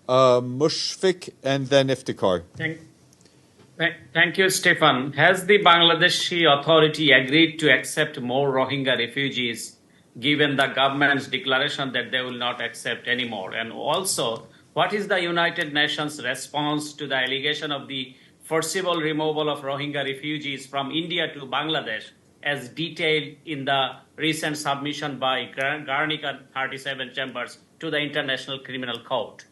Mushfiq and then Iftikhar. Thank you, Stefan. Has the Bangladeshi Authority agreed to accept more Rohingya refugees, given the government's declaration that they will not accept anymore? And also, what is the United Nations response to the allegation of the forcible removal of Rohingya refugees from India to Bangladesh, as detailed in the recent submission by Garnica 37 Chambers to the International Criminal Court?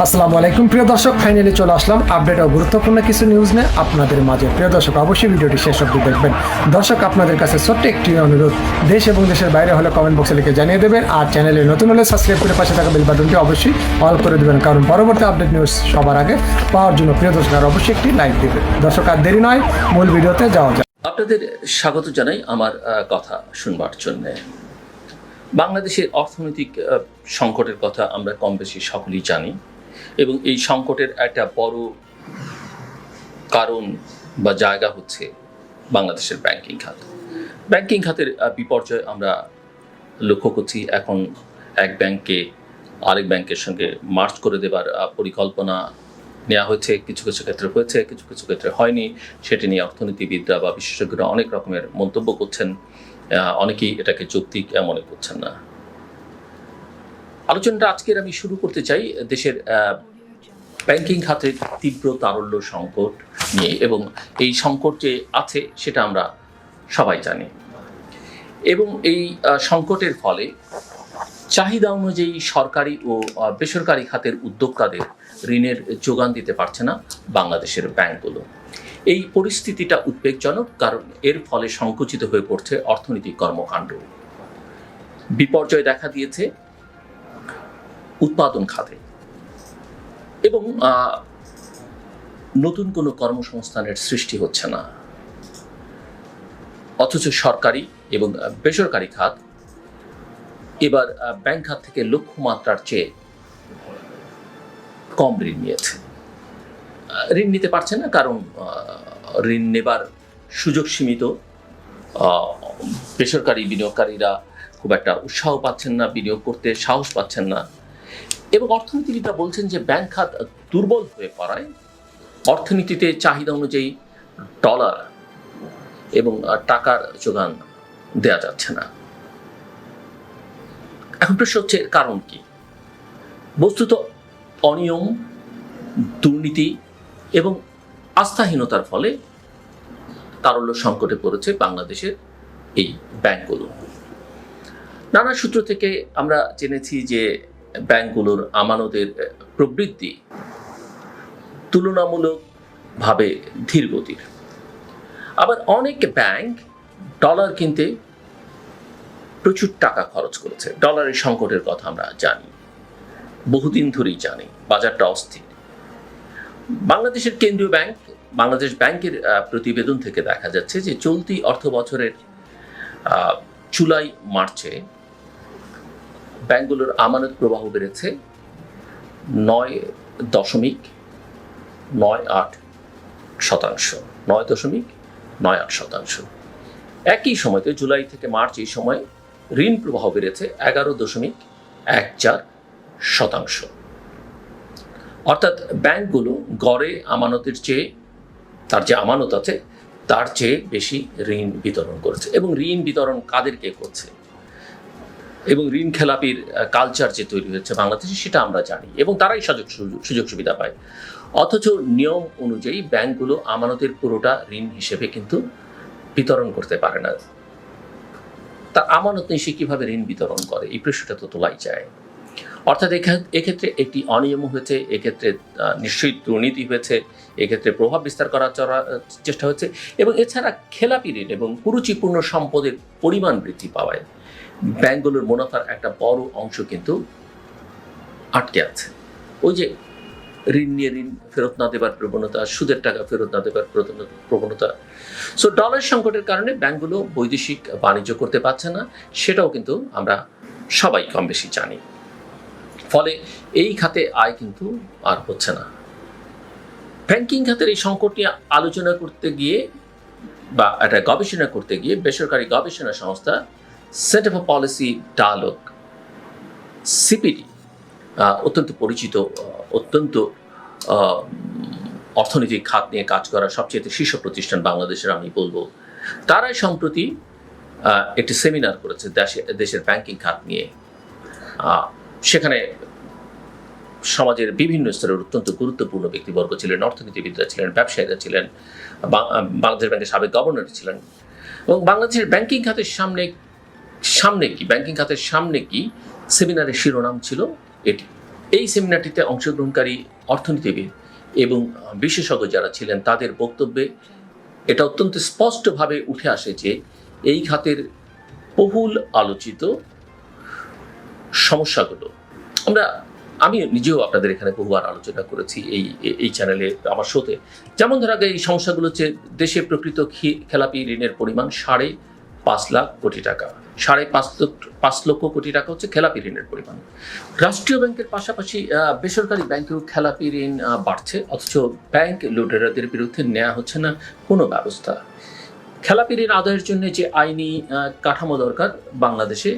আসসালামু আলাইকুম প্রিয় দর্শক, finally চলে আসলাম update ও গুরুত্বপূর্ণ কিছু news নিয়ে আপনাদের মাঝে। প্রিয় দর্শক, অবশ্যই ভিডিওটি শেষ অবধি দেখবেন। দর্শক, আপনাদের কাছে ছোট্ট একটি অনুরোধ, দেশ এবং দেশের বাইরে হলে কমেন্ট বক্সে লিখে জানিয়ে দেবেন, আর চ্যানেলে নতুন হলে সাবস্ক্রাইব করে পাশে থাকা বেল বাটনটি অবশ্যই অল করে দেবেন, কারণ পরবর্তী আপডেট নিউজ সবার আগে পাওয়ার জন্য প্রিয় দর্শক আর অবশ্যই একটি লাইক দেবেন। দর্শক, আর দেরি নয়, মূল ভিডিওতে যাওয়া যাক। আপনাদের স্বাগত জানাই আমার কথা শুনবার জন্য। বাংলাদেশের অর্থনৈতিক সংকটের কথা আমরা কম বেশি সকলেই জানি, এবং এই সংকটের একটা বড় কারণ বা জায়গা হচ্ছে বাংলাদেশের ব্যাংকিং খাত। ব্যাংকিং খাতের বিপর্যয় আমরা লক্ষ্য করছি। এখন এক ব্যাংকে আরেক ব্যাংকের সঙ্গে মার্জ করে দেবার পরিকল্পনা নেওয়া হয়েছে, কিছু কিছু ক্ষেত্রে হয়েছে, কিছু কিছু ক্ষেত্রে হয়নি। সেটি নিয়ে অর্থনীতিবিদরা বা বিশেষজ্ঞরা অনেক রকমের মন্তব্য করছেন, অনেকেই এটাকে যৌক্তিক মনে করছেন না। আলোচনাটা আজকের আমি শুরু করতে চাই দেশের ব্যাংকিং খাতের তীব্র তারল্য সংকট নিয়ে, এবং এই সংকট যে আছে সেটা আমরা সবাই জানি, এবং এই সংকটের ফলে চাহিদা অনুযায়ী সরকারি ও বেসরকারি খাতের উদ্যোক্তাদের ঋণের যোগান দিতে পারছে না বাংলাদেশের ব্যাংকগুলো। এই পরিস্থিতিটা উদ্বেগজনক, কারণ এর ফলে সংকুচিত হয়ে পড়ছে অর্থনৈতিক কর্মকাণ্ড। বিপর্যয় দেখা দিয়েছে উৎপাদন খাতে, এবং নতুন কোনো কর্মসংস্থানের সৃষ্টি হচ্ছে না। অথচ সরকারি এবং বেসরকারি খাত এবার ব্যাংক খাত থেকে লক্ষ্যমাত্রার চেয়ে কম ঋণ নিয়েছে। ঋণ নিতে পারছে না, কারণ ঋণ নেবার সুযোগ সীমিত। বেসরকারি বিনিয়োগকারীরা খুব একটা উৎসাহ পাচ্ছেন না, বিনিয়োগ করতে সাহস পাচ্ছেন না, এবং অর্থনীতিবিদরা বলছেন যে ব্যাংক খাত দুর্বল হয়ে পড়ায় অর্থনীতিতে চাহিদা অনুযায়ী ডলার এবং টাকার যোগান দেয়া যাচ্ছে না। এখন প্রশ্ন হচ্ছে, কারণ কি? বস্তুত অনিয়ম, দুর্নীতি এবং আস্থাহীনতার ফলে তারল্য সংকটে পড়েছে বাংলাদেশের এই ব্যাংকগুলো। নানা সূত্র থেকে আমরা জেনেছি যে ব্যাংকগুলোর আমানতের প্রবৃদ্ধি তুলনামূলকভাবে ধীর গতির। আবার অনেক ব্যাংক ডলার কিনতে প্রচুর টাকা খরচ করেছে। ডলারের সংকটের কথা আমরা জানি, বহুদিন ধরেই জানি, বাজারটা অস্থির। বাংলাদেশের কেন্দ্রীয় ব্যাংক, বাংলাদেশ ব্যাংকের প্রতিবেদন থেকে দেখা যাচ্ছে যে চলতি অর্থ বছরের জুলাই মার্চে ব্যাংকগুলোর আমানত প্রবাহ বেড়েছে 9.98%। একই সময়তে জুলাই থেকে মার্চ এই সময় ঋণ প্রবাহ বেড়েছে 11.14%। অর্থাৎ ব্যাংকগুলো গড়ে আমানতের চেয়ে, তার যে আমানত আছে তার চেয়ে বেশি ঋণ বিতরণ করেছে, এবং ঋণ বিতরণ কাদেরকে করছে, এবং ঋণ খেলাপির কালচার যে তৈরি হয়েছে বাংলাদেশে সেটা আমরা জানি, এবং তারাই সুযোগ সুবিধা পায়। অথচ নিয়ম অনুযায়ী ব্যাংকগুলো আমানতের পুরোটা ঋণ হিসেবে কিন্তু বিতরণ করতে পারে না। তার আমানত নেই, সে কীভাবে ঋণ বিতরণ করে? এই প্রশ্নটা তো তোলাই যায়। অর্থাৎ এক্ষেত্রে একটি অনিয়ম হয়েছে, এক্ষেত্রে নিশ্চয়ই দুর্নীতি হয়েছে, এক্ষেত্রে প্রভাব বিস্তার করার চেষ্টা হচ্ছে, এবং এছাড়া খেলাপি ঋণ এবং কুরুচিপূর্ণ সম্পদের পরিমাণ বৃদ্ধি পাওয়ায় ব্যাংকগুলোর মুনাফার একটা বড় অংশ কিন্তু আটকে আছে। ওই যে ঋণ নিয়ে ঋণ ফেরত না দেবার প্রবণতা, সুদের টাকা ফেরত না দেবার প্রবণতা। সো ডলার সংকটের কারণে ব্যাংকগুলো বৈদেশিক বাণিজ্য করতে পারছে না, সেটাও কিন্তু আমরা সবাই কম বেশি জানি। ফলে এই খাতে আয় কিন্তু আর হচ্ছে না। ব্যাংকিং খাতের এই সংকট নিয়ে আলোচনা করতে গিয়ে বা একটা গবেষণা করতে গিয়ে বেসরকারি গবেষণা সংস্থা centre for policy dialogue, CPD, অত্যন্ত পরিচিত, অত্যন্ত অর্থনৈতিক খাত নিয়ে কাজ করা সবচেয়ে শীর্ষ প্রতিষ্ঠান বাংলাদেশের আমি বলবো, তারাই সম্প্রতি একটি সেমিনার করেছে দেশের ব্যাংকিং খাত নিয়ে। সেখানে সমাজের বিভিন্ন স্তরের অত্যন্ত গুরুত্বপূর্ণ ব্যক্তিবর্গ ছিলেন, অর্থনীতিবিদরা ছিলেন, ব্যবসায়ীরা ছিলেন, বাংলাদেশ ব্যাংকের সাবেক গভর্নর ছিলেন। এবং বাংলাদেশের ব্যাংকিং খাতের সামনে কি সেমিনারের শিরোনাম ছিল এটি। এই সেমিনারটিতে অংশগ্রহণকারী অর্থনীতিবিদ এবং বিশেষজ্ঞ যারা ছিলেন তাদের বক্তব্যে এটা অত্যন্ত স্পষ্টভাবে উঠে আসে যে এই খাতের বহুল আলোচিত সমস্যাগুলো আমি নিজেও আপনাদের এখানে বহুবার আলোচনা করেছি এই চ্যানেলে, আমার শোতে। যেমন ধরা এই সমস্যাগুলো হচ্ছে দেশে প্রকৃত খেলাপি ঋণের পরিমাণ 5.5 লাখ কোটি টাকা। 5.5 লক্ষ কোটি টাকা হচ্ছে খেলাপি ঋণের পরিমাণ। রাষ্ট্রীয় ব্যাংকের পাশাপাশি বেসরকারি ব্যাংকেও খেলাপি ঋণ বাড়ছে, অথচ ব্যাংক লুটেরাদের বিরুদ্ধে নেওয়া হচ্ছে না কোনো ব্যবস্থা। খেলাপি ঋণ আদায়ের জন্য যে আইনি কাঠামো দরকার বাংলাদেশে,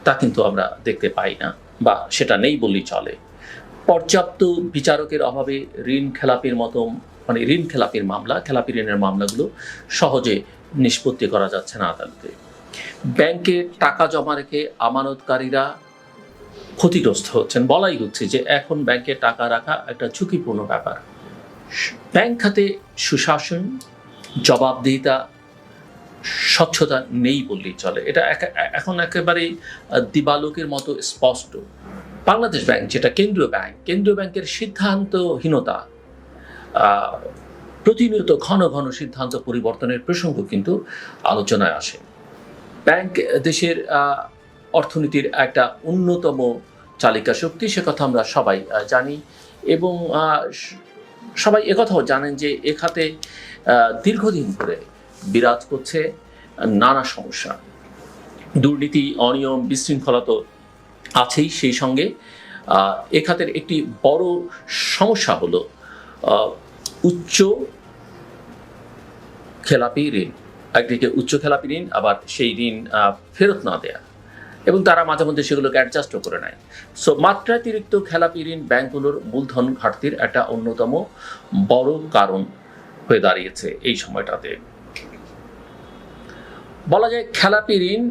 তা কিন্তু আমরা দেখতে পাই না, বা সেটা নেই বললেই চলে। পর্যাপ্ত বিচারকের অভাবে ঋণ খেলাপির ঋণের মামলাগুলো সহজে নিষ্পত্তি করা যাচ্ছে না আদালতে। ব্যাংকে টাকা জমা রেখে আমানতকারীরা ক্ষতিগ্রস্ত হচ্ছেন। বলাই হচ্ছে যে এখন ব্যাংকে টাকা রাখা একটা ঝুঁকিপূর্ণ ব্যাপার। ব্যাংক খাতে সুশাসন, জবাবদিহিতা, স্বচ্ছতা নেই বললেই চলে। এটা এখন একেবারে দিবালোকের মতো স্পষ্ট। বাংলাদেশ ব্যাংক, যেটা কেন্দ্রীয় ব্যাংকের সিদ্ধান্তহীনতা, প্রতিনিয়ত ঘন ঘন সিদ্ধান্ত পরিবর্তনের প্রসঙ্গ কিন্তু আলোচনায় আসে। ব্যাংক দেশের অর্থনীতির একটা অন্যতম চালিকা শক্তি, সে কথা আমরা সবাই জানি। এবং সবাই একথাও জানেন যে এ খাতে দীর্ঘদিন ধরে বিরাজ করছে নানা সমস্যা, দুর্নীতি, অনিয়ম, বিশৃঙ্খলা তো আছেই। সেই সঙ্গে এ খাতের একটি বড় সমস্যা হলো উচ্চ খেলাপি ঋণ। একদিকে উচ্চ খেলাপি ঋণ, আবার সেই ঋণ ফেরত না দেয়া, এবং তারা মাঝে মধ্যে সেগুলোকে অ্যাডজাস্টও করে নেয়। সো মাত্রাতিরিক্ত খেলাপি ঋণ ব্যাংকগুলোর মূলধন ঘাটতির একটা অন্যতম বড় কারণ হয়ে দাঁড়িয়েছে এই সময়টাতে। বলা যায় খেলাপি ঋণ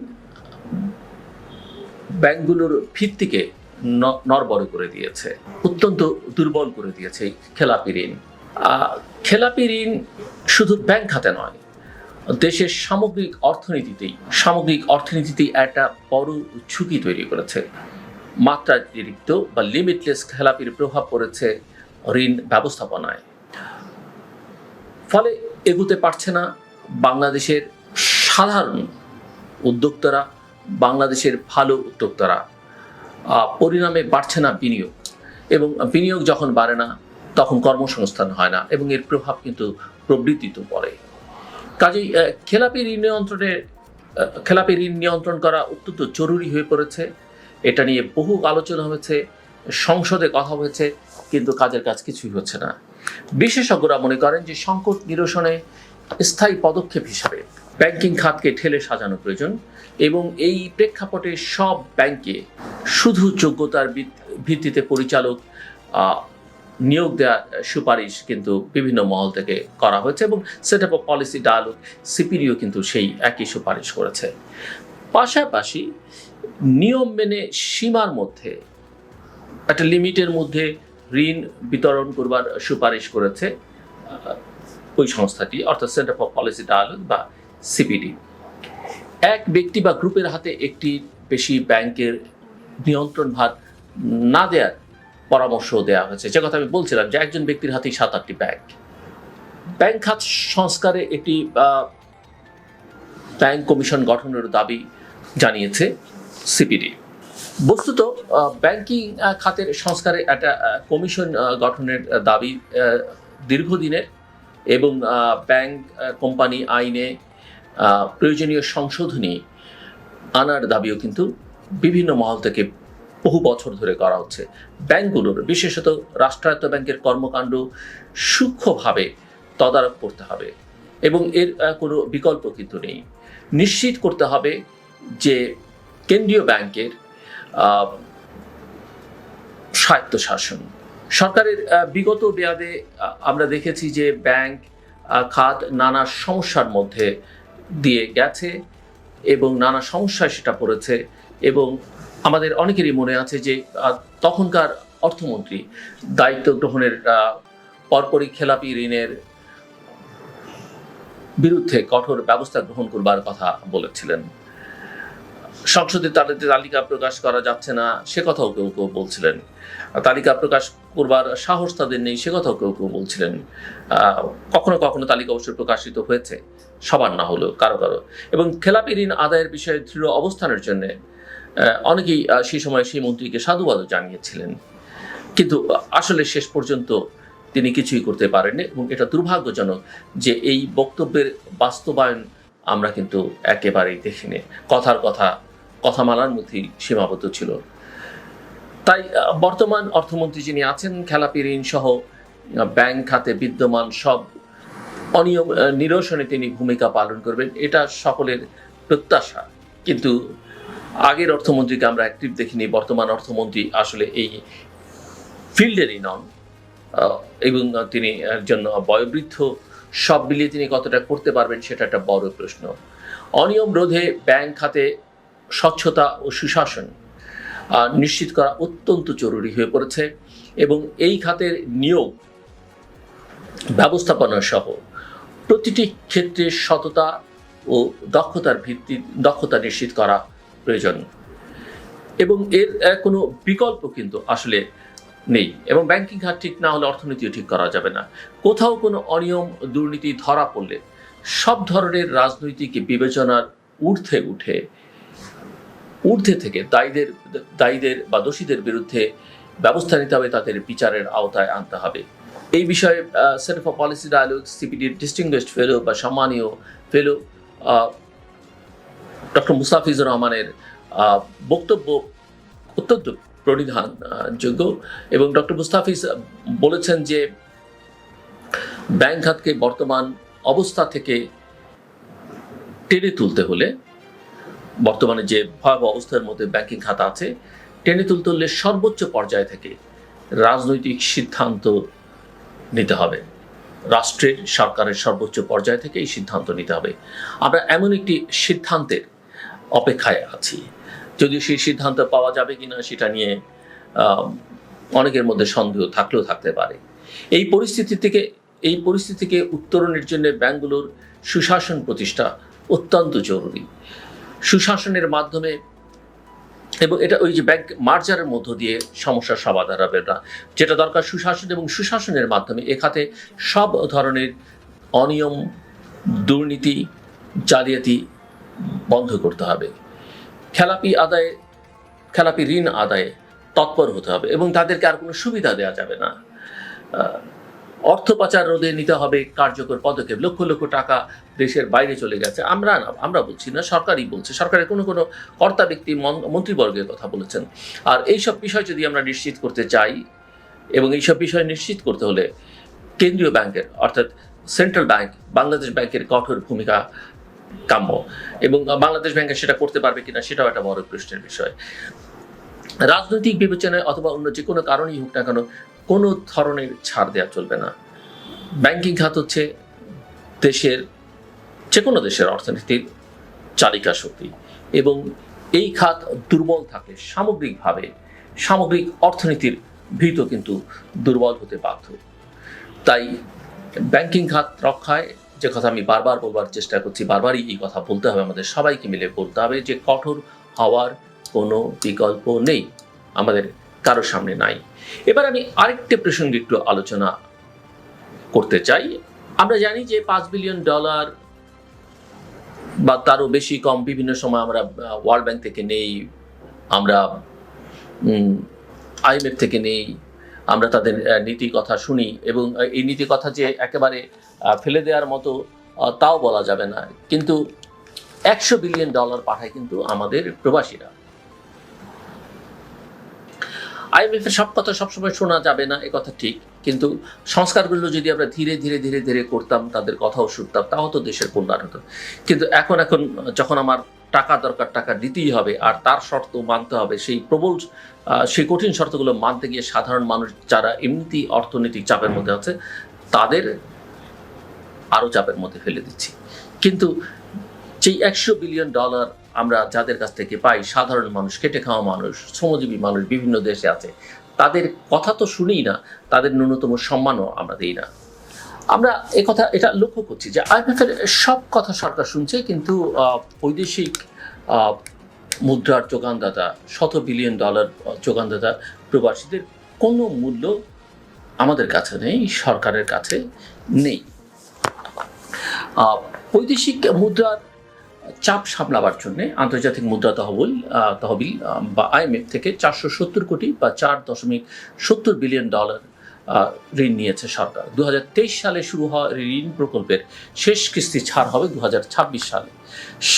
ব্যাংকগুলোর ভিত্তিকে নড়বড় করে দিয়েছে, অত্যন্ত দুর্বল করে দিয়েছে খেলাপি ঋণ। খেলাপি ঋণ শুধু ব্যাংক খাতে নয়, দেশের সামগ্রিক অর্থনীতিতেই একটা বড় ঝুঁকি তৈরি করেছে। মাত্রাতিরিক্ত বা লিমিটলেস খেলাপির প্রভাব পড়েছে ঋণ ব্যবস্থাপনায়। ফলে এগুতে পারছে না বাংলাদেশের সাধারণ উদ্যোক্তারা, বাংলাদেশের ভালো উদ্যোক্তারা। পরিণামে বাড়ছে না বিনিয়োগ, এবং বিনিয়োগ যখন বাড়ে না তখন কর্মসংস্থান হয় না, এবং এর প্রভাব কিন্তু প্রবৃদ্ধিতে পড়ে। কাজেই খেলাপি ঋণ নিয়ন্ত্রণ করা অত্যন্ত জরুরি হয়ে পড়েছে। এটা নিয়ে বহু আলোচনা হয়েছে, সংসদে কথা হয়েছে, কিন্তু কাজের কাজ কিছুই হচ্ছে না। বিশেষজ্ঞরা মনে করেন যে সংকট নিরসনে স্থায়ী পদক্ষেপ হিসাবে ব্যাংকিং খাতকে ঠেলে সাজানো প্রয়োজন, এবং এই প্রেক্ষাপটে সব ব্যাংকে শুধু যোগ্যতার ভিত্তিতে পরিচালক নিয়োগ দেওয়ার সুপারিশ কিন্তু বিভিন্ন মহল থেকে করা হয়েছে, এবং সেট আপ পলিসি ডায়ালগ সিপিডিও কিন্তু সেই একই সুপারিশ করেছে। পাশাপাশি নিয়ম মেনে সীমার মধ্যে, একটা লিমিটের মধ্যে ঋণ বিতরণ করবার সুপারিশ করেছে ওই সংস্থাটি, অর্থাৎ সেন্টার ফর পলিসি ডায়ালগ বা সিপিডি। এক ব্যক্তি বা গ্রুপের হাতে একটি বেশি ব্যাংকের নিয়ন্ত্রণ ভার না দেওয়ার পরামর্শ দেওয়া হয়েছে। যে কথা আমি বলছিলাম যে একজন ব্যক্তির হাতেই 7-8টি ব্যাংক। ব্যাংক খাত সংস্কারে একটি ব্যাংক কমিশন গঠনের দাবি জানিয়েছে সিপিডি। বস্তুত ব্যাংকিং খাতের সংস্কারে একটা কমিশন গঠনের দাবি দীর্ঘদিনের, এবং ব্যাংক কোম্পানি আইনে প্রয়োজনীয় সংশোধনী আনার দাবিও কিন্তু বিভিন্ন মহল থেকে বহু বছর ধরে করা হচ্ছে। ব্যাংকগুলোর, বিশেষত রাষ্ট্রায়ত্ত ব্যাংকের কর্মকাণ্ড সূক্ষ্মভাবে তদারক করতে হবে, এবং এর কোনো বিকল্প কিন্তু নেই। নিশ্চিত করতে হবে যে কেন্দ্রীয় ব্যাংকের স্বায়ত্তশাসন। সরকারের বিগত মেয়াদে আমরা দেখেছি যে ব্যাংক খাত নানা সমস্যার মধ্যে দিয়ে গেছে এবং নানা সমস্যায় সেটা পড়েছে, এবং আমাদের অনেকেরই মনে আছে যে তখনকার অর্থমন্ত্রী দায়িত্ব গ্রহণের পরপরই খেলাপি ঋণের বিরুদ্ধে কঠোর ব্যবস্থা গ্রহণ করবার কথা বলেছিলেন। সংসদে তালিকা প্রকাশ করা যাচ্ছে না সে কথাও কেউ কেউ বলছিলেন, তালিকা প্রকাশ করবার সাহস তাদের নেই সে কথাও কেউ কেউ বলছিলেন। কখনো কখনো তালিকা অবশ্যই প্রকাশিত হয়েছে, সবার না হলেও কারো কারো, এবং খেলাপি ঋণ আদায়ের বিষয়ে দৃঢ় অবস্থানের জন্য অনেকেই সেই সময় সেই মন্ত্রীকে সাধুবাদও জানিয়েছিলেন, কিন্তু আসলে শেষ পর্যন্ত তিনি কিছুই করতে পারেননি, এবং এটা দুর্ভাগ্যজনক যে এই বক্তব্যের বাস্তবায়ন আমরা কিন্তু একেবারেই দেখিনি। কথা মালার মধ্যেই সীমাবদ্ধ ছিল। তাই বর্তমান অর্থমন্ত্রী যিনি আছেন খেলাপি ঋণ সহ ব্যাংক খাতে বিদ্যমান সব অনিয়ম নিরসনে তিনি ভূমিকা পালন করবেন, এটা সকলের প্রত্যাশা। কিন্তু আগের অর্থমন্ত্রীকে আমরা অ্যাক্টিভ দেখিনি, বর্তমান অর্থমন্ত্রী আসলে এই ফিল্ডেরই নন, এবং তিনি একজন বয়োবৃদ্ধ, সব মিলিয়ে তিনি কতটা করতে পারবেন সেটা একটা বড় প্রশ্ন। অনিয়ম রোধে ব্যাংক খাতে স্বচ্ছতা ও সুশাসন নিশ্চিত করা অত্যন্ত জরুরি হয়ে পড়েছে, এবং এই খাতের নিয়োগ ব্যবস্থাপনা সহ প্রতিটি ক্ষেত্রে সততা ও দক্ষতা নিশ্চিত করা প্রয়োজন, এবং এর কোনো বিকল্প কিন্তু আসলে নেই। এবং ব্যাংকিং খাত ঠিক না হলে অর্থনীতিও ঠিক করা যাবে না। কোথাও কোনো অনিয়ম দুর্নীতি ধরা পড়লে সব ধরনের রাজনৈতিক বিবেচনার ঊর্ধ্বে থেকে দায়ীদের বা দোষীদের বিরুদ্ধে ব্যবস্থা নিতে হবে, তাদের বিচারের আওতায় আনতে হবে। এই বিষয়ে সেন্টার ফর পলিসি ডায়ালগ সিপিডির ডিস্টিংগুইশড ফেলো বা সম্মানীয় ফেলো ডক্টর মুস্তাফিজুর রহমানের বক্তব্য অত্যন্ত প্রণিধানযোগ্য, এবং ডক্টর মুস্তাফিজ বলেছেন যে ব্যাংক খাতকে বর্তমান অবস্থা থেকে টেনে তুলতে হলে, বর্তমানে যে ভয়াবহ অবস্থার মধ্যে ব্যাংকিং খাত আছে, টেনে তুলতে হলে সর্বোচ্চ পর্যায় থেকে রাজনৈতিক সিদ্ধান্ত নিতে হবে। রাষ্ট্রের সরকারের সর্বোচ্চ পর্যায় থেকে এই সিদ্ধান্ত নিতে হবে। আমরা এমন একটি সিদ্ধান্তের অপেক্ষায় আছি, যদিও সেই সিদ্ধান্ত পাওয়া যাবে কিনা সেটা নিয়ে অনেকের মধ্যে সন্দেহ থাকলেও থাকতে পারে। এই পরিস্থিতি থেকে উত্তরণের জন্য ব্যাংকগুলোর সুশাসন প্রতিষ্ঠা অত্যন্ত জরুরি। সুশাসনের মাধ্যমে, এবং এটা ওই যে ব্যাংক মার্জারের মধ্য দিয়ে সমস্যার সমাধান হবে না, যেটা দরকার সুশাসন, এবং সুশাসনের মাধ্যমে এ খাতে সব ধরনের অনিয়ম, দুর্নীতি, জালিয়াতি বন্ধ করতে হবে। খেলাপি ঋণ আদায়ে তৎপর হতে হবে, এবং তাদেরকে আর কোনো সুবিধা দেওয়া যাবে না। অর্থ পাচার রোধে নিতে হবে কার্যকর পদক্ষেপ। লক্ষ লক্ষ টাকা দেশের বাইরে চলে গেছে, আমরা বলছি না, সরকারই বলছে, সরকারের কোনো কর্তা ব্যক্তি মন্ত্রীবর্গের কথা বলেছেন। আর এইসব বিষয় যদি আমরা নিশ্চিত করতে চাই, এবং এইসব বিষয় নিশ্চিত করতে হলে কেন্দ্রীয় ব্যাংকের অর্থাৎ সেন্ট্রাল ব্যাংক, বাংলাদেশ ব্যাংকের কঠোর ভূমিকা কাম্য, এবং বাংলাদেশ ব্যাংক সেটা করতে পারবে কিনা সেটাও একটা বড় প্রশ্নের বিষয়। রাজনৈতিক বিবেচনায় অথবা অন্য যে কোনো কারণেই হোক না কেন, কোনো ধরনের ছাড় দেওয়া চলবে না। ব্যাংকিং খাত হচ্ছে যে কোনো দেশের অর্থনীতির চালিকা শক্তি, এবং এই খাত দুর্বল থাকলে সামগ্রিক অর্থনীতির ভিত কিন্তু দুর্বল হতে বাধ্য। তাই ব্যাংকিং খাত রক্ষায় যে কথা আমি বারবার বলবার চেষ্টা করছি, বারবারই এই কথা বলতে হবে, আমাদের সবাইকে মিলে বলতে হবে যে কঠোর হওয়ার কোনো বিকল্প নেই, আমাদের কারোর সামনে নাই। এবার আমি আরেকটি প্রসঙ্গে একটু আলোচনা করতে চাই। আমরা জানি যে $5 বিলিয়ন বা তারও বেশি কম বিভিন্ন সময় আমরা ওয়ার্ল্ড ব্যাংক থেকে নেই, আমরা IMF থেকে নেই, আমরা তাদের নীতি কথা শুনি, এবং এই নীতি কথা যে একেবারে ফেলে দেওয়ার মতো তাও বলা যাবে না, কিন্তু $100 বিলিয়ন পাঠায় কিন্তু আমাদের প্রবাসীরা। IMF এর সব কথা সবসময় শোনা যাবে না, এ কথা ঠিক, কিন্তু সংস্কারগুলো যদি আমরা ধীরে ধীরে করতাম, তাদের কথাও শুনতাম, তাও তো দেশের কল্যাণ হতো। কিন্তু এখন যখন আমার টাকা দরকার, টাকা দিতেই হবে, আর তার শর্ত মানতে হবে, সেই কঠিন শর্তগুলো মানতে গিয়ে সাধারণ মানুষ যারা এমনিতেই অর্থনৈতিক চাপের মধ্যে আছে তাদের আরো চাপের মধ্যে ফেলে দিচ্ছি। কিন্তু যেই $100 বিলিয়ন আমরা যাদের কাছ থেকে পাই, সাধারণ মানুষ, খেটে খাওয়া মানুষ, শ্রমজীবী মানুষ বিভিন্ন দেশে আছে, তাদের কথা তো শুনিই না, তাদের ন্যূনতম সম্মানও আমরা দিই না। আমরা এটা লক্ষ্য করছি যে আইএমএফের সব কথা সরকার শুনছে, কিন্তু বৈদেশিক মুদ্রার যোগানদাতা, $100 বিলিয়ন যোগানদাতা প্রবাসীদের কোনো মূল্য আমাদের কাছে নেই, সরকারের কাছে নেই। বৈদেশিক মুদ্রার চাপ সামলাবার জন্য আন্তর্জাতিক মুদ্রা তহবিল বা আইএমএফ থেকে 470 কোটি বা $4.70 বিলিয়ন ঋণ নিয়েছে সরকার। 2023 সালে শুরু হওয়া ঋণ প্রকল্পের শেষ কিস্তি ছাড় হবে 2026 সালে।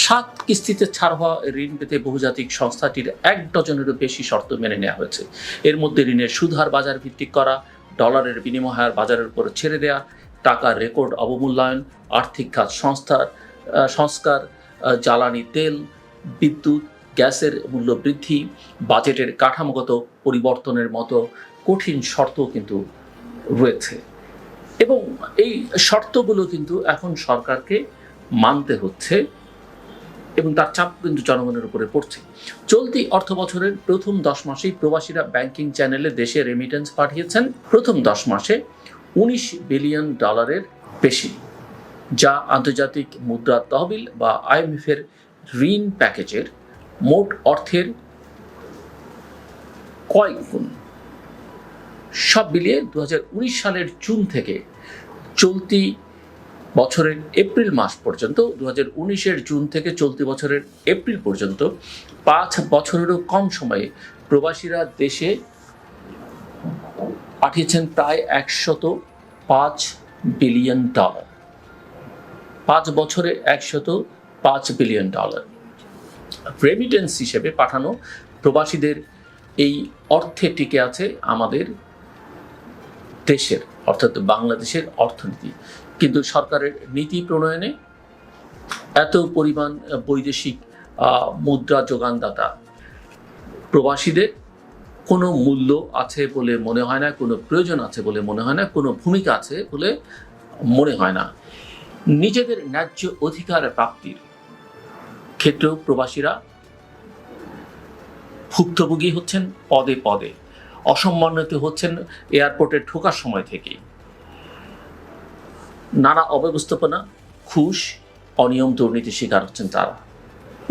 7 কিস্তিতে ছাড় হওয়া ঋণ পেতে বহুজাতিক সংস্থাটির 1 ডজনেরও বেশি শর্ত মেনে নেওয়া হয়েছে। এর মধ্যে ঋণের সুদহার বাজার ভিত্তিক করা, ডলারের বিনিময় হার বাজারের উপর ছেড়ে দেওয়া, টাকার রেকর্ড অবমূল্যায়ন, আর্থিক খাত সংস্কার, জ্বালানি তেল, বিদ্যুৎ, গ্যাসের মূল্য বৃদ্ধি, বাজেটের কাঠামোগত পরিবর্তনের মতো কঠিন শর্ত কিন্তু রয়েছে, এবং এই শর্তগুলো কিন্তু এখন সরকারকে মানতে হচ্ছে এবং তার চাপ কিন্তু জনগণের উপরে পড়ছে। চলতি অর্থ বছরের প্রথম 10 মাসেই প্রবাসীরা ব্যাংকিং চ্যানেলে দেশে রেমিটেন্স পাঠিয়েছেন প্রথম 10 মাসে $19 বিলিয়ন বেশি, যা আন্তর্জাতিক মুদ্রা তহবিল বা আইএমএফের ঋণ প্যাকেজের মোট অর্থের কয়েক গুণ। সব মিলিয়ে 2019 সালের জুন থেকে চলতি বছরের এপ্রিল মাস পর্যন্ত, 2019-এর জুন থেকে চলতি বছরের এপ্রিল পর্যন্ত 5 বছরেরও কম সময়ে প্রবাসীরা দেশে পাঠিয়েছেন প্রায় $105 বিলিয়ন। 5 বছরে $105 বিলিয়ন রেমিটেন্স হিসেবে পাঠানো প্রবাসীদের এই অর্থে টিকে আছে আমাদের দেশের, অর্থাৎ বাংলাদেশের অর্থনীতি। কিন্তু সরকারের নীতি প্রণয়নে এত পরিমাণ বৈদেশিক মুদ্রা যোগানদাতা প্রবাসীদের কোনো মূল্য আছে বলে মনে হয় না, কোনো প্রয়োজন আছে বলে মনে হয় না, কোনো ভূমিকা আছে বলে মনে হয় না। নিজেদের ন্যায্য অধিকার প্রাপ্তির ক্ষেত্রেও প্রবাসীরা ভুক্তভোগী হচ্ছেন, পদে পদে অসম্মানিত হচ্ছেন। এয়ারপোর্টে ঢোকার সময় থেকেই নানা অব্যবস্থাপনা, ঘুষ, অনিয়ম, দুর্নীতির শিকার হচ্ছেন তারা।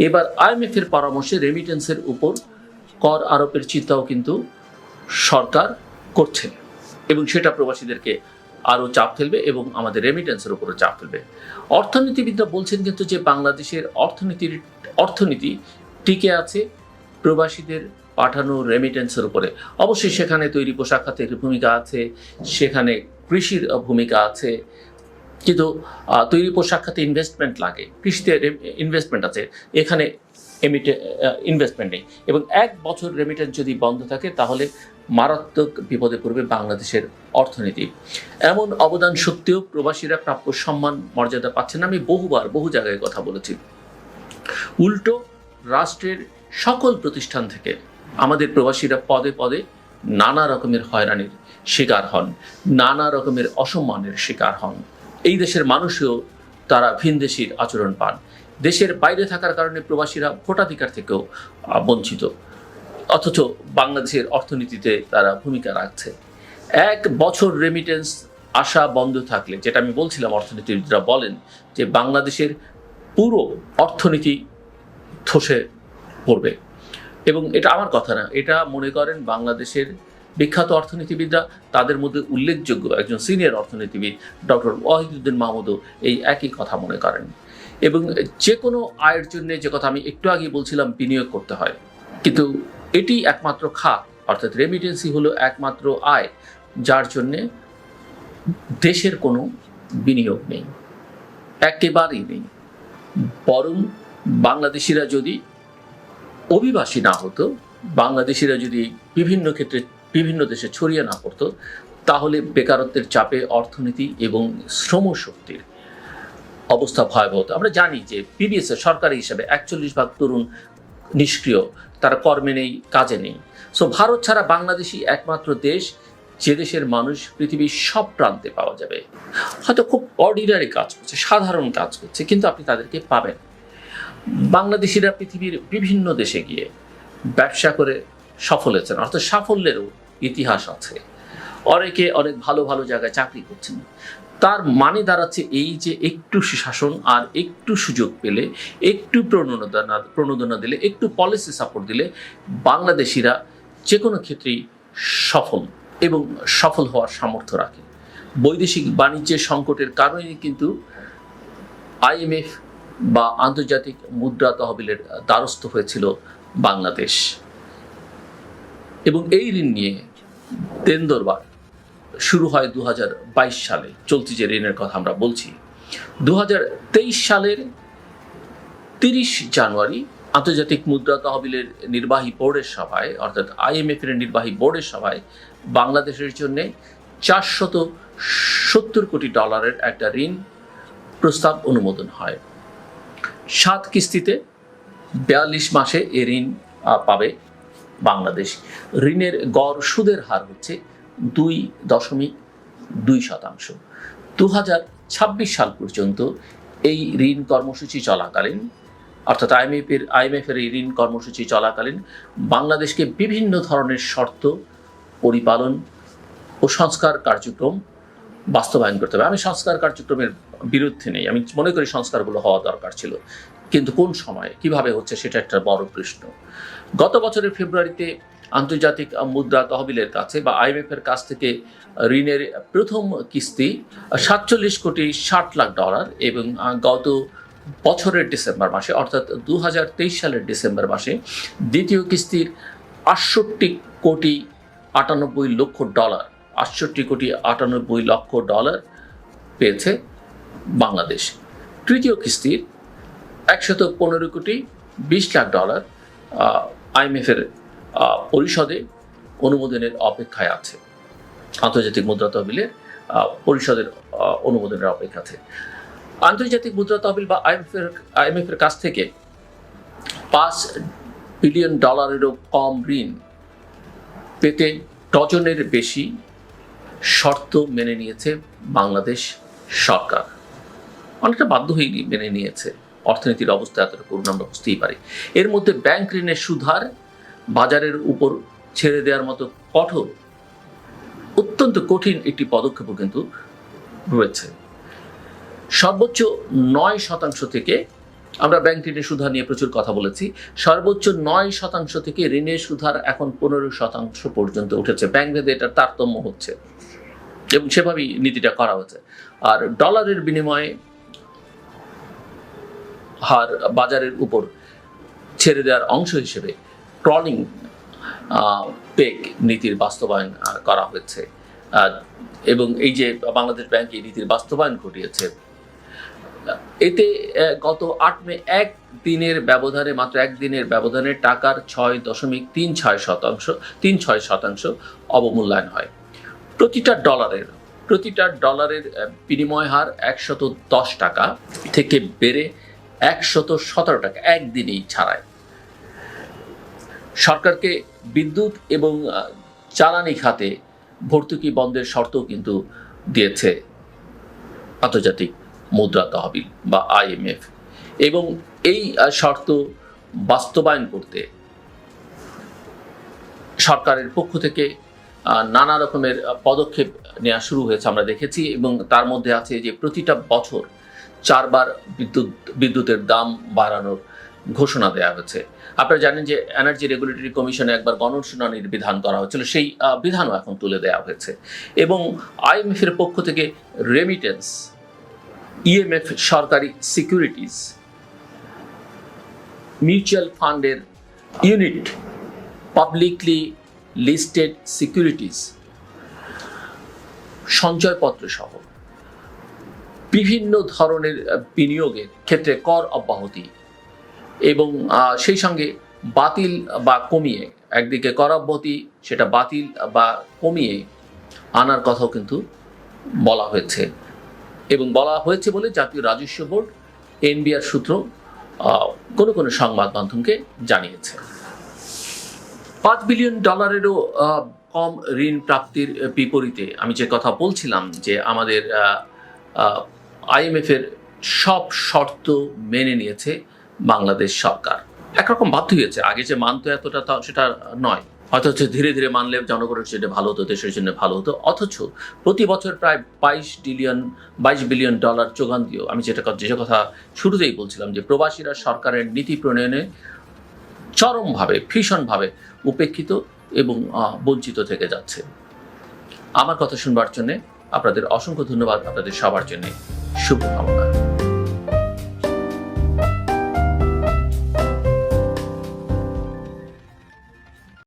এবার আইএমএফের পরামর্শে রেমিটেন্সের উপর কর আরোপের চিন্তাও কিন্তু সরকার করছে, এবং সেটা প্রবাসীদেরকে আরও চাপ ফেলবে এবং আমাদের রেমিটেন্সের উপরে চাপ ফেলবে। অর্থনীতিবিদরা বলছেন কিন্তু যে বাংলাদেশের অর্থনীতি টিকে আছে প্রবাসীদের পাঠানো রেমিটেন্সের উপরে। অবশ্যই সেখানে তৈরি পোশাক খাতের ভূমিকা আছে, সেখানে কৃষির ভূমিকা আছে, কিন্তু তৈরি পোশাক খাতে ইনভেস্টমেন্ট লাগে, কৃষিতে ইনভেস্টমেন্ট আছে, এখানে ইনভেস্টমেন্ট নেই। এবং 1 বছর রেমিটেন্স যদি বন্ধ থাকে তাহলে মারাত্মক বিপদে পড়বে বাংলাদেশের অর্থনীতি। এমন অবদান সত্ত্বেও প্রবাসীরা প্রাপ্য সম্মান মর্যাদা পাচ্ছেন না। আমি বহু জায়গায় কথা বলেছি। উল্টো রাষ্ট্রের সকল প্রতিষ্ঠান থেকে আমাদের প্রবাসীরা পদে পদে নানা রকমের হয়রানির শিকার হন, নানা রকমের অসম্মানের শিকার হন। এই দেশের মানুষও তারা ভিনদেশীর আচরণ পান। দেশের বাইরে থাকার কারণে প্রবাসীরা ভোটাধিকার থেকেও বঞ্চিত, অথচ বাংলাদেশের অর্থনীতিতে তারা ভূমিকা রাখছে। 1 বছর রেমিটেন্স আসা বন্ধ থাকলে, যেটা আমি বলছিলাম, অর্থনীতিবিদরা বলেন যে বাংলাদেশের পুরো অর্থনীতি ধসে পড়বে। এবং এটা আমার কথা না, এটা মনে করেন বাংলাদেশের বিখ্যাত অর্থনীতিবিদরা। তাদের মধ্যে উল্লেখযোগ্য একজন সিনিয়র অর্থনীতিবিদ ডক্টর ওয়াহিদুদ্দিন মাহমুদও এই একই কথা মনে করেন। এবং যে কোনো আয়ের জন্য, যে কথা আমি একটু আগে বলছিলাম, বিনিয়োগ করতে হয়, কিন্তু এটি একমাত্র খাত, অর্থাৎ রেমিটেন্সই হলো একমাত্র আয় যার জন্যে দেশের কোনো বিনিয়োগ নেই, একেবারেই নেই। বরং বাংলাদেশিরা যদি অভিবাসী না হতো, বাংলাদেশিরা যদি বিভিন্ন ক্ষেত্রে বিভিন্ন দেশে ছড়িয়ে না পড়তো, তাহলে বেকারত্বের চাপে অর্থনীতি এবং শ্রমশক্তির অবস্থা ভয়াবহ। আমরা জানি যে পিবিএস এর সরকারি হিসাবে 41% তরুণ নিষ্ক্রিয়, তারা কর্মে নেই, কাজে নেই। সো ভারত ছাড়া বাংলাদেশই একমাত্র দেশ যে দেশের মানুষ পৃথিবীর সব প্রান্তে পাওয়া যাবে, হয়তো খুব অর্ডিনারি কাজ করছে, সাধারণ কাজ করছে, কিন্তু আপনি তাদেরকে পাবেন। বাংলাদেশিরা পৃথিবীর বিভিন্ন দেশে গিয়ে ব্যবসা করে সফল হয়েছেন, অর্থাৎ সাফল্যেরও ইতিহাস আছে। অনেকে অনেক ভালো ভালো জায়গায় চাকরি করছেন। তার মানে দাঁড়াচ্ছে এই যে একটু সুশাসন আর একটু সুযোগ পেলে, একটু প্রণোদনা দিলে, একটু পলিসি সাপোর্ট দিলে বাংলাদেশিরা যে কোনো ক্ষেত্রেই সফল এবং সফল হওয়ার সামর্থ্য রাখে। বৈদেশিক বাণিজ্যের সংকটের কারণেই কিন্তু আইএমএফ বা আন্তর্জাতিক মুদ্রা তহবিলের দ্বারস্থ হয়েছিল বাংলাদেশ। এবং এই ঋণ নিয়ে দেন দরবার শুরু হয় 2022 সালে। চলতি যে ঋণের কথা আমরা বলছি, 2023 সালের 30 জানুয়ারি আন্তর্জাতিক মুদ্রা তহবিলের নির্বাহী বোর্ডের সভায়, অর্থাৎ আইএমএফ এর নির্বাহী বোর্ডের সভায় বাংলাদেশের জন্য $470 কোটি একটা ঋণ প্রস্তাব অনুমোদন হয়। 7 কিস্তিতে 42 মাসে এ ঋণ পাবে বাংলাদেশ। ঋণের গড় সুদের হার হচ্ছে 2.2%। 2026 সাল পর্যন্ত এই ঋণ কর্মসূচি চলাকালীন, অর্থাৎ আইএমএফ এর এই ঋণ কর্মসূচি চলাকালীন বাংলাদেশকে বিভিন্ন ধরনের শর্ত, পরিপালন ও সংস্কার কার্যক্রম বাস্তবায়ন করতে হবে। আমি সংস্কার কার্যক্রমের বিরুদ্ধে নেই, আমি মনে করি সংস্কারগুলো হওয়া দরকার ছিল, কিন্তু কোন সময় কিভাবে হচ্ছে সেটা একটা বড় প্রশ্ন। গত বছরের ফেব্রুয়ারিতে আন্তর্জাতিক মুদ্রা তহবিলের কাছে বা আইএমএফ এর কাছ থেকে ঋণের প্রথম কিস্তি $47 কোটি 60 লাখ এবং গত বছরের ডিসেম্বর মাসে, অর্থাৎ 2023 সালের ডিসেম্বর মাসে দ্বিতীয় কিস্তির $68 কোটি 98 লক্ষ, $68 কোটি 98 লক্ষ পেয়েছে বাংলাদেশ। তৃতীয় কিস্তির $115 কোটি 20 লাখ আইএমএফ এর পরিষদে অনুমোদনের অপেক্ষায় আছে, আন্তর্জাতিক মুদ্রা তহবিলের পরিষদের অনুমোদনের অপেক্ষা আছে। আন্তর্জাতিক মুদ্রা তহবিল বা আইএমএফ এর কাছ থেকে $5 বিলিয়ন কম ঋণ পেতে ডজনের বেশি শর্ত মেনে নিয়েছে বাংলাদেশ সরকার। অনেকটা বাধ্য হয়ে মেনে নিয়েছে, অর্থনীতির অবস্থা এতটা করুণ আমরা বুঝতেই পারি। এর মধ্যে ব্যাংক ঋণের সুদ হার বাজারের উপর ছেড়ে দেওয়ার মতো কঠোর, অত্যন্ত কঠিন একটি পদক্ষেপও কিন্তু রয়েছে। সর্বোচ্চ 9% থেকে, আমরা ব্যাংক ঋণের সুদ হার নিয়ে প্রচুর কথা বলেছি, সর্বোচ্চ 9% থেকে ঋণের সুদ হার এখন 15% পর্যন্ত উঠেছে। ব্যাংক ভেদে এটার তারতম্য হচ্ছে এবং সেভাবেই নীতিটা করা হচ্ছে। আর ডলারের বিনিময়ে হার বাজারের উপর ছেড়ে দেওয়ার অংশ হিসেবে ক্রলিং পেগ নীতির বাস্তবায়ন করা হয়েছে। এবং এই যে বাংলাদেশ ব্যাংক এই নীতির বাস্তবায়ন ঘটিয়েছে, এতে গত 8 মে মাত্র একদিনের ব্যবধানে টাকার 6.36% অবমূল্যায়ন হয়। প্রতিটা ডলারের বিনিময় হার 110 টাকা থেকে বেড়ে 117 টাকা একদিনেই ছাড়ায়। সরকারকে বিদ্যুৎ এবং জ্বালানি খাতে ভর্তুকি বন্ধের শর্তও কিন্তু দিয়েছে আন্তর্জাতিক মুদ্রা তহবিল বা আইএমএফ। এবং এই শর্ত বাস্তবায়ন করতে সরকারের পক্ষ থেকে নানা রকমের পদক্ষেপ নেওয়া শুরু হয়েছে, আমরা দেখেছি। এবং তার মধ্যে আছে যে প্রতিটা বছর 4 বার বিদ্যুতের দাম বাড়ানোর ঘোষণা দেওয়া হয়েছে। আপনারা জানেন যে এনার্জি রেগুলেটরি কমিশনে একবার গণশুনানির বিধান করা হয়েছিল, সেই বিধানও এখন তুলে দেওয়া হয়েছে। এবং আইএমএফ এর পক্ষ থেকে রেমিটেন্স, ইএমএফ সরকারি সিকিউরিটিজ, মিউচুয়াল ফান্ডের ইউনিট, পাবলিকলি লিস্টেড সিকিউরিটিজ, সঞ্চয়পত্র সহ বিভিন্ন ধরনের বিনিয়োগের ক্ষেত্রে কর অব্যাহতি এবং সেই সঙ্গে বাতিল বা কমিয়ে, একদিকে কর অব্যাহতি সেটা বাতিল বা কমিয়ে আনার কথাও কিন্তু বলা হয়েছে। এবং বলা হয়েছে বলে জাতীয় রাজস্ব বোর্ড এনবিআর সূত্র কোনো কোনো সংবাদ মাধ্যমকে জানিয়েছে। $5 বিলিয়ন কম ঋণ প্রাপ্তির বিপরীতে আমি যে কথা বলছিলাম যে আমাদের IMF-এর সব শর্ত মেনে নিয়েছে বাংলাদেশ সরকার। একরকম বাধ্য হয়েছে, আগে যে মানতো এতটা সেটা নয়, হয়তো ধীরে ধীরে মানলে জনগণের জন্য ভালো হতো, দেশের জন্য ভালো হতো। অথচ প্রতি বছর প্রায় $22 বিলিয়ন যোগান দিয়েও আমি যে কথা শুরুতেই বলছিলাম যে প্রবাসীরা সরকারের নীতি প্রণয়নে চরমভাবে ভীষণভাবে উপেক্ষিত এবং বঞ্চিত থেকে যাচ্ছে। আমার কথা শুনবার জন্য আপনাদের অসংখ্য ধন্যবাদ। আপনাদের সবার জন্য শুভকামনা।